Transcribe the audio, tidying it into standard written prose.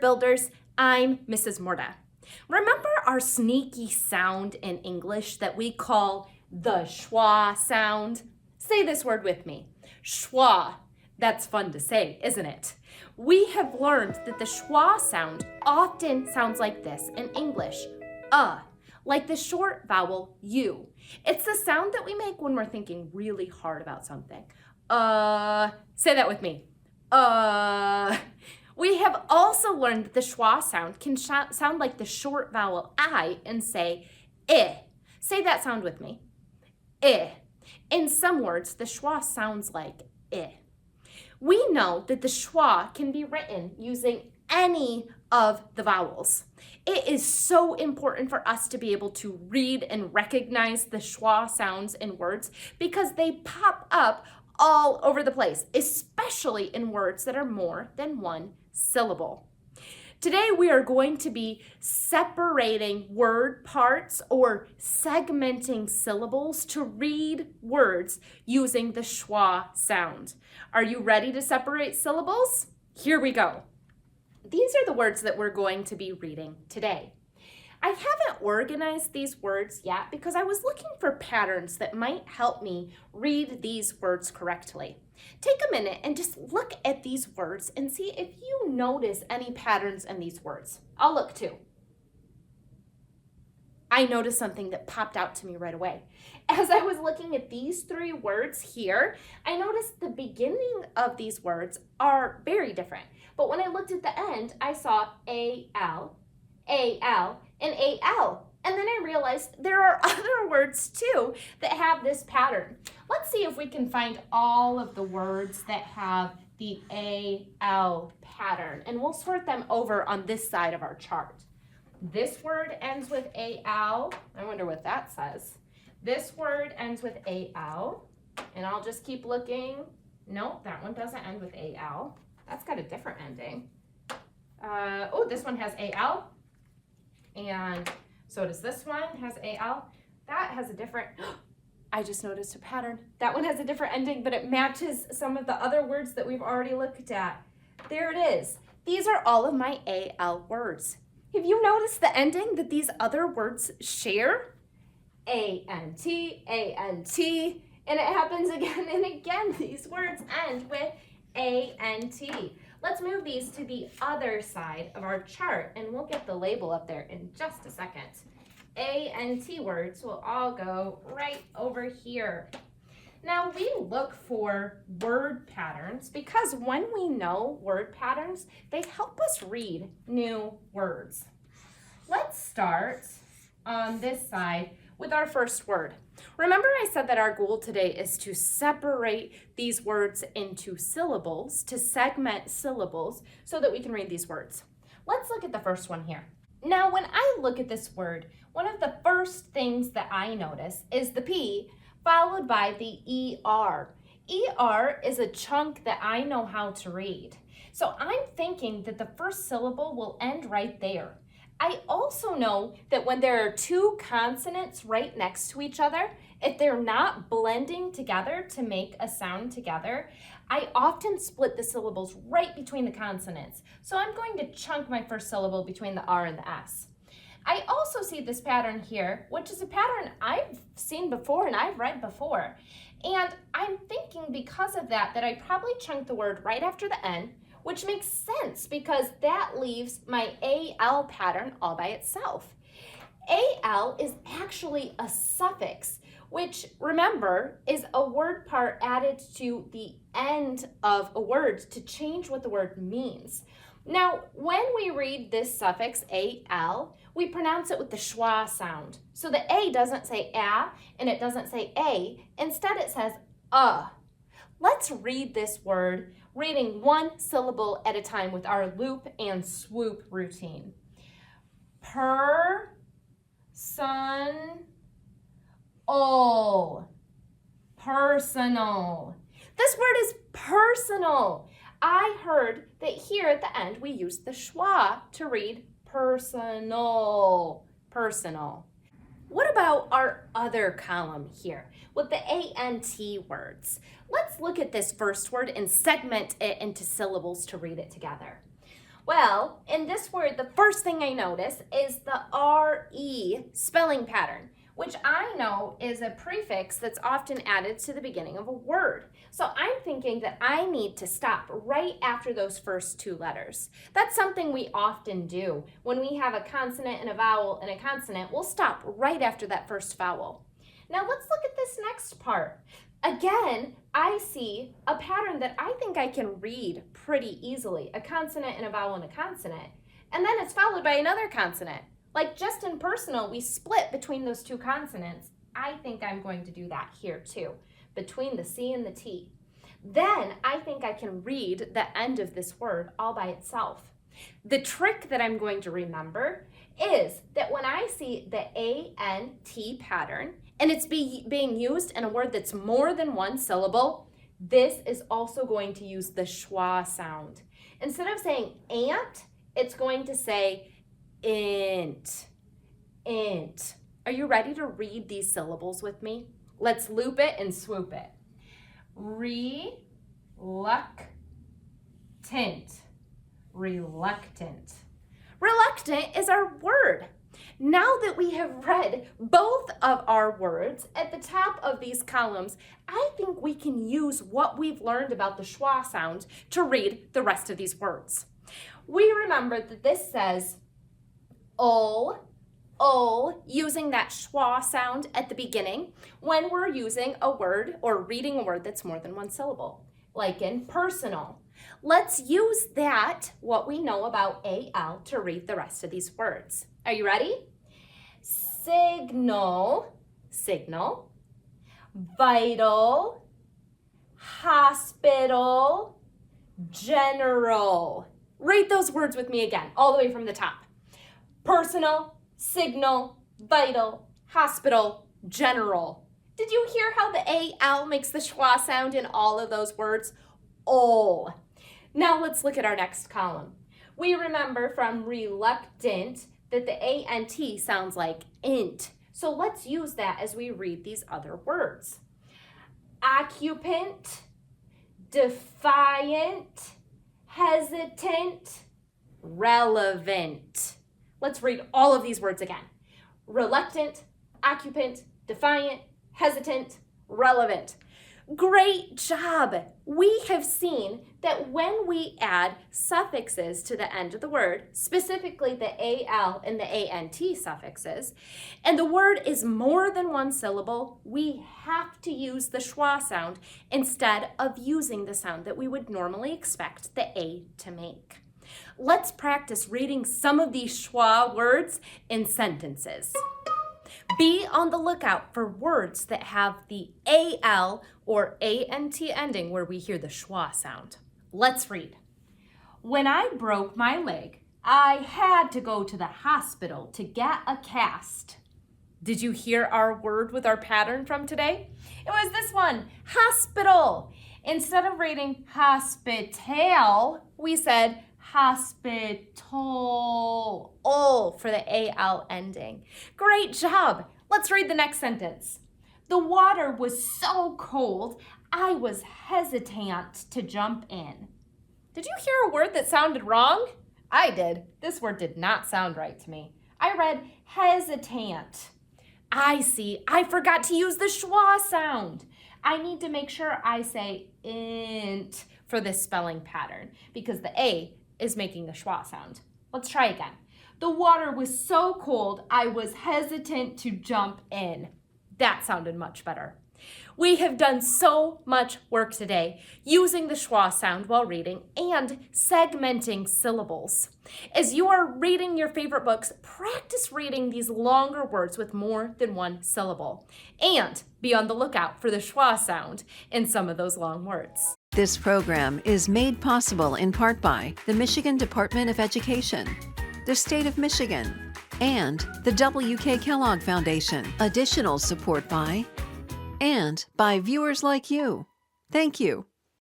builders, I'm Mrs. Morta. Remember our sneaky sound in English that we call the schwa sound? Say this word with me. Schwa. That's fun to say, isn't it? We have learned that the schwa sound often sounds like this in English. Like the short vowel U. It's the sound that we make when we're thinking really hard about something. Say that with me. We have also learned that the schwa sound can sound like the short vowel I and say I. Say that sound with me. I. In some words, the schwa sounds like I. We know that the schwa can be written using any of the vowels. It is so important for us to be able to read and recognize the schwa sounds in words because they pop up all over the place, especially in words that are more than one syllable. Today we are going to be separating word parts or segmenting syllables to read words using the schwa sound. Are you ready to separate syllables? Here we go. These are the words that we're going to be reading today. I haven't organized these words yet because I was looking for patterns that might help me read these words correctly. Take a minute and just look at these words and see if you notice any patterns in these words. I'll look too. I noticed something that popped out to me right away. As I was looking at these three words here, I noticed the beginning of these words are very different. But when I looked at the end, I saw A-L, A-L, and A-L. And then I realized there are other words too that have this pattern. Let's see if we can find all of the words that have the A-L pattern. And we'll sort them over on this side of our chart. This word ends with A-L. I wonder what that says. This word ends with A-L. And I'll just keep looking. Nope, that one doesn't end with A-L. That's got a different ending. Oh, this one has A-L. And so does this one, has A-L. That has a different, I just noticed a pattern. That one has a different ending, but it matches some of the other words that we've already looked at. There it is. These are all of my A-L words. Have you noticed the ending that these other words share? A-N-T, A-N-T, and it happens again and again. These words end with A-N-T. Let's move these to the other side of our chart, and we'll get the label up there in just a second. A-N-T words will all go right over here. Now, we look for word patterns because when we know word patterns, they help us read new words. Let's start on this side with our first word. Remember I said that our goal today is to separate these words into syllables, to segment syllables so that we can read these words. Let's look at the first one here. Now, when I look at this word, one of the first things that I notice is the P followed by the ER. ER is a chunk that I know how to read. So I'm thinking that the first syllable will end right there. I also know that when there are two consonants right next to each other, if they're not blending together to make a sound together, I often split the syllables right between the consonants. So I'm going to chunk my first syllable between the R and the S. I also see this pattern here, which is a pattern I've seen before and I've read before. And I'm thinking because of that I probably chunk the word right after the N, which makes sense because that leaves my AL pattern all by itself. AL is actually a suffix, which, remember, is a word part added to the end of a word to change what the word means. Now, when we read this suffix, AL, we pronounce it with the schwa sound. So the A doesn't say A and it doesn't say A. Instead, it says Let's read this word, reading one syllable at a time with our loop and swoop routine. Personal. This word is personal. I heard that here at the end we use the schwa to read personal. What about our other column here with the A-N-T words? Let's look at this first word and segment it into syllables to read it together. Well, in this word, the first thing I notice is the RE spelling pattern, which I know is a prefix that's often added to the beginning of a word. So I'm thinking that I need to stop right after those first two letters. That's something we often do. When we have a consonant and a vowel and a consonant, we'll stop right after that first vowel. Now let's look at this next part. Again, I see a pattern that I think I can read pretty easily, a consonant and a vowel and a consonant, and then it's followed by another consonant. Like just in personal, we split between those two consonants. I think I'm going to do that here too, between the C and the T. Then I think I can read the end of this word all by itself. The trick that I'm going to remember is that when I see the A-N-T pattern, and it's being used in a word that's more than one syllable, this is also going to use the schwa sound. Instead of saying ant, it's going to say int, int. Are you ready to read these syllables with me? Let's loop it and swoop it. Reluctant, reluctant. Reluctant is our word. Now that we have read both of our words at the top of these columns, I think we can use what we've learned about the schwa sound to read the rest of these words. We remember that this says ol, using that schwa sound at the beginning when we're using a word or reading a word that's more than one syllable, like in personal. Let's use that, what we know about AL, to read the rest of these words. Are you ready? Signal, signal, vital, hospital, general. Read those words with me again, all the way from the top. Personal, signal, vital, hospital, general. Did you hear how the AL makes the schwa sound in all of those words? Ol. Now let's look at our next column. We remember from reluctant that the ANT sounds like int. So let's use that as we read these other words. Occupant, defiant, hesitant, relevant. Let's read all of these words again. Reluctant, occupant, defiant, hesitant, relevant. Great job! We have seen that when we add suffixes to the end of the word, specifically the AL and the ANT suffixes, and the word is more than one syllable, we have to use the schwa sound instead of using the sound that we would normally expect the A to make. Let's practice reading some of these schwa words in sentences. Be on the lookout for words that have the AL or ANT ending where we hear the schwa sound. Let's read. When I broke my leg, I had to go to the hospital to get a cast. Did you hear our word with our pattern from today? It was this one, hospital. Instead of reading hospital, we said hospital, for the AL ending. Great job. Let's read the next sentence. The water was so cold, I was hesitant to jump in. Did you hear a word that sounded wrong? I did. This word did not sound right to me. I read hesitant. I see. I forgot to use the schwa sound. I need to make sure I say int for this spelling pattern because the A is making the schwa sound. Let's try again. The water was so cold, I was hesitant to jump in. That sounded much better. We have done so much work today using the schwa sound while reading and segmenting syllables. As you are reading your favorite books, practice reading these longer words with more than one syllable. And be on the lookout for the schwa sound in some of those long words. This program is made possible in part by the Michigan Department of Education, the State of Michigan, and the W.K. Kellogg Foundation. Additional support by viewers like you. Thank you.